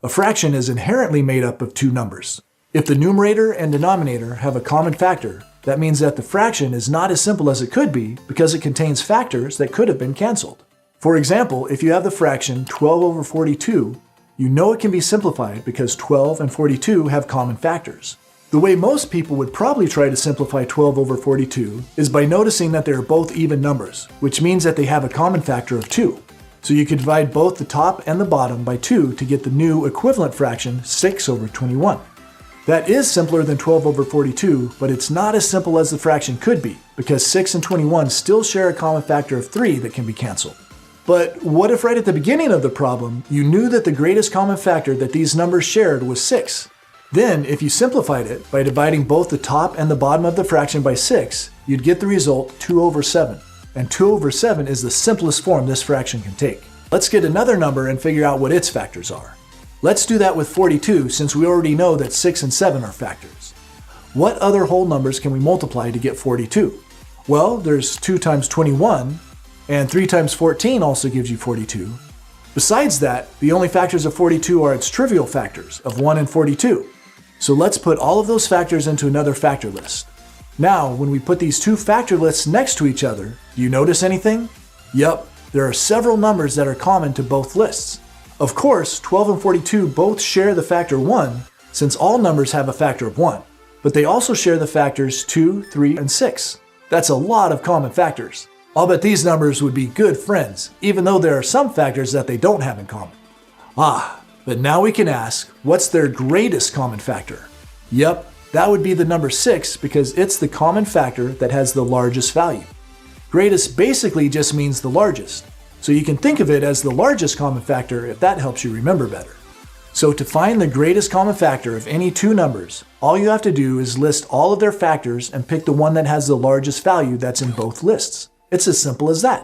A fraction is inherently made up of two numbers. If the numerator and denominator have a common factor, that means that the fraction is not as simple as it could be because it contains factors that could have been canceled. For example, if you have the fraction 12 over 42, you know it can be simplified because 12 and 42 have common factors. The way most people would probably try to simplify 12 over 42 is by noticing that they are both even numbers, which means that they have a common factor of 2. So you could divide both the top and the bottom by 2 to get the new equivalent fraction 6 over 21. That is simpler than 12 over 42, but it's not as simple as the fraction could be, because 6 and 21 still share a common factor of 3 that can be canceled. But what if right at the beginning of the problem, you knew that the greatest common factor that these numbers shared was 6? Then, if you simplified it by dividing both the top and the bottom of the fraction by 6, you'd get the result 2 over 7. And 2 over 7 is the simplest form this fraction can take. Let's get another number and figure out what its factors are. Let's do that with 42 since we already know that 6 and 7 are factors. What other whole numbers can we multiply to get 42? Well, there's 2 times 21, and 3 times 14 also gives you 42. Besides that, the only factors of 42 are its trivial factors of 1 and 42. So let's put all of those factors into another factor list. Now, when we put these two factor lists next to each other, do you notice anything? Yep, there are several numbers that are common to both lists. Of course, 12 and 42 both share the factor 1, since all numbers have a factor of 1. But they also share the factors 2, 3, and 6. That's a lot of common factors. I'll bet these numbers would be good friends, even though there are some factors that they don't have in common. But now we can ask, what's their greatest common factor? Yep, that would be the number 6 because it's the common factor that has the largest value. Greatest basically just means the largest, so you can think of it as the largest common factor if that helps you remember better. So to find the greatest common factor of any two numbers, all you have to do is list all of their factors and pick the one that has the largest value that's in both lists. It's as simple as that.